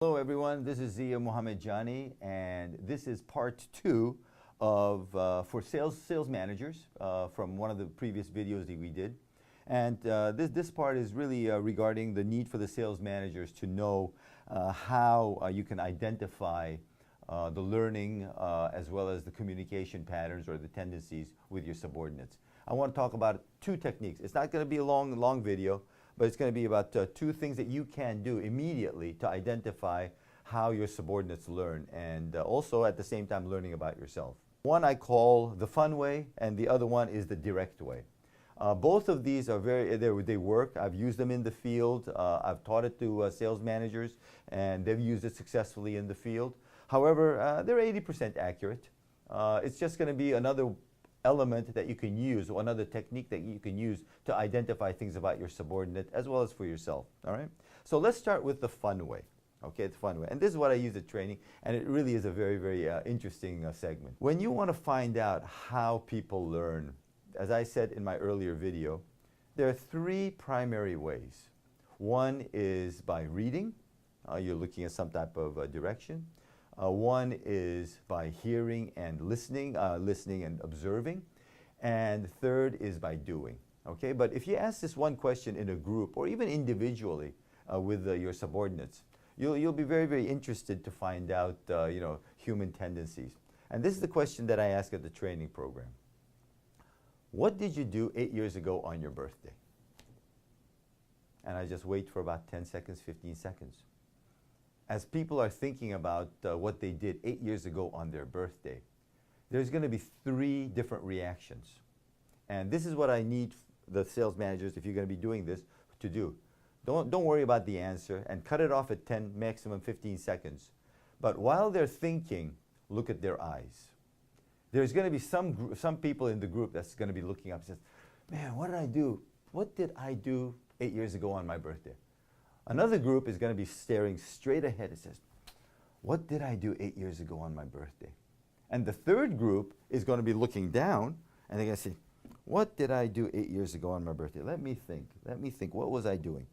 Hello everyone, this is Ziya and this is part 2 of for sales managers from one of the previous videos that we did. And this part is really regarding the need for the sales managers to know how you can identify the learning as well as the communication patterns or the tendencies with your subordinates. I want to talk about 2 techniques. It's not going to be a long video, but it's going to be about 2 things that you can do immediately to identify how your subordinates learn, and also at the same time learning about yourself. One I call the fun way, and the other one is the direct way. Both of these are they work. I've used them in the field. I've taught it to sales managers, and they've used it successfully in the field. However, they're 80% accurate. It's just going to be another element that you can use, or another technique that you can use to identify things about your subordinate as well as for yourself. All right. So let's start with the fun way. Okay, the fun way. And this is what I use at training, and it really is a very interesting segment. When you want to find out how people learn, as I said in my earlier video, there are 3 primary ways. One is by reading. You're looking at some type of direction. One is by hearing and listening, and observing. And third is by doing. Okay, but if you ask this one question in a group or even individually with your subordinates, you'll be very interested to find out human tendencies. And this is the question that I ask at the training program. What did you do 8 years ago on your birthday? And I just wait for about 10 seconds, 15 seconds. As people are thinking about what they did 8 years ago on their birthday, there's going to be 3 different reactions. And this is what I need the sales managers, if you're going to be doing this, to do. Don't worry about the answer and cut it off at 10, maximum 15 seconds. But while they're thinking, look at their eyes. There's going to be some people in the group that's going to be looking up and says, man, what did I do? What did I do 8 years ago on my birthday? Another group is going to be staring straight ahead and says, what did I do 8 years ago on my birthday? And the third group is going to be looking down, and they're going to say, what did I do 8 years ago on my birthday? Let me think, what was I doing?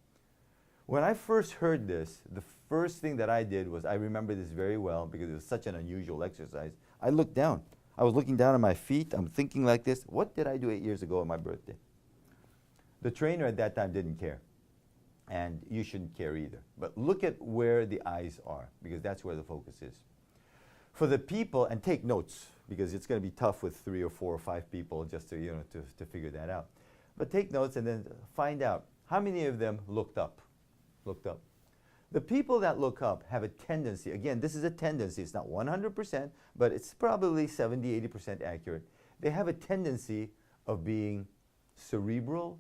When I first heard this, the first thing that I did was, I remember this very well because it was such an unusual exercise. I looked down. I was looking down at my feet. I'm thinking like this, what did I do 8 years ago on my birthday? The trainer at that time didn't care. And you shouldn't care either. But look at where the eyes are, because that's where the focus is. For the people, and take notes, because it's going to be tough with 3 or 4 or 5 people just to, to figure that out. But take notes and then find out how many of them looked up. The people that look up have a tendency, again, this is a tendency, it's not 100%, but it's probably 70–80% accurate. They have a tendency of being cerebral.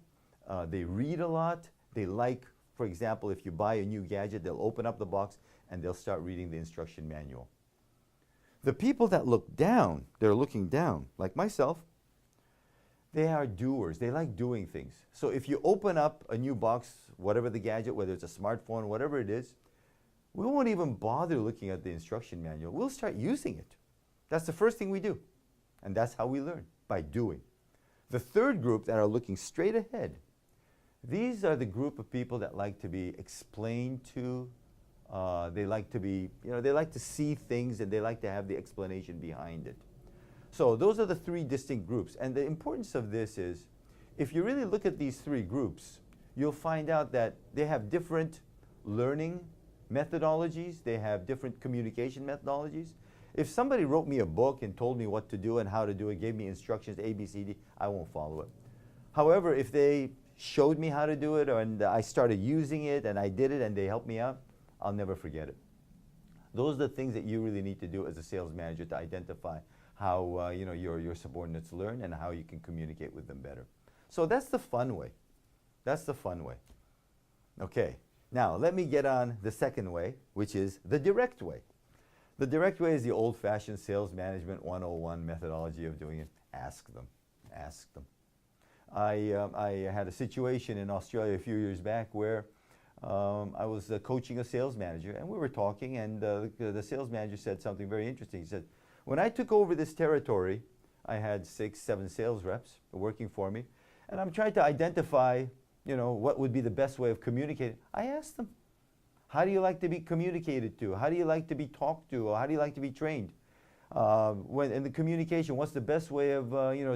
They read a lot. They like, for example, if you buy a new gadget, they'll open up the box and they'll start reading the instruction manual. The people that look down, they're looking down, like myself, they are doers. They like doing things. So if you open up a new box, whatever the gadget, whether it's a smartphone, whatever it is, we won't even bother looking at the instruction manual. We'll start using it. That's the first thing we do. And that's how we learn, by doing. The third group that are looking straight ahead, these are the group of people that like to be explained to. They like to be, they like to see things and they like to have the explanation behind it. So those are the 3 distinct groups. And the importance of this is, if you really look at these 3 groups, you'll find out that they have different learning methodologies. They have different communication methodologies. If somebody wrote me a book and told me what to do and how to do it, gave me instructions, A, B, C, D, I won't follow it. However, if they showed me how to do it and I started using it and I did it and they helped me out, I'll never forget it. Those are the things that you really need to do as a sales manager to identify how your subordinates learn and how you can communicate with them better. So that's the fun way. That's the fun way. Okay, now let me get on the second way, which is the direct way. The direct way is the old-fashioned sales management 101 methodology of doing it. Ask them. Ask them. I had a situation in Australia a few years back where I was coaching a sales manager, and we were talking, and the sales manager said something very interesting. He said, when I took over this territory, I had 6, 7 sales reps working for me, and I'm trying to identify, what would be the best way of communicating. I asked them, How do you like to be communicated to? How do you like to be talked to? Or how do you like to be trained? When in the communication, what's the best way of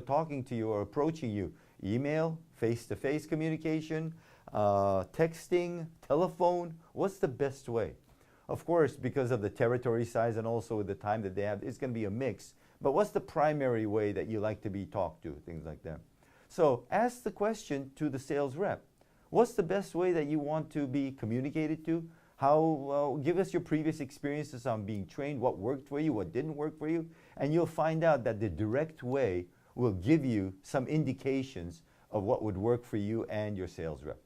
talking to you or approaching you? Email, face-to-face communication, texting, telephone. What's the best way? Of course, because of the territory size and also the time that they have, it's going to be a mix. But what's the primary way that you like to be talked to? Things like that. So ask the question to the sales rep. What's the best way that you want to be communicated to? Give us your previous experiences on being trained, what worked for you, what didn't work for you, and you'll find out that the direct way will give you some indications of what would work for you and your sales rep.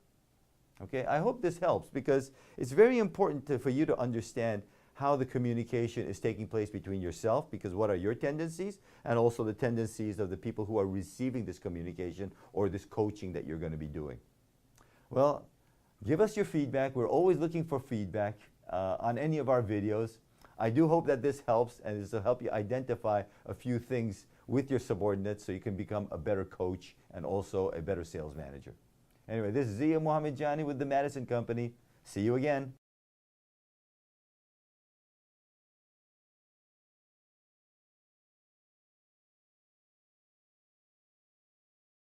Okay, I hope this helps because it's very important for you to understand how the communication is taking place between yourself, because what are your tendencies, and also the tendencies of the people who are receiving this communication or this coaching that you're going to be doing. Well, give us your feedback. We're always looking for feedback on any of our videos. I do hope that this helps, and this will help you identify a few things with your subordinates so you can become a better coach and also a better sales manager. Anyway, this is Ziya Mohammed Jani with the Madison Company. See you again.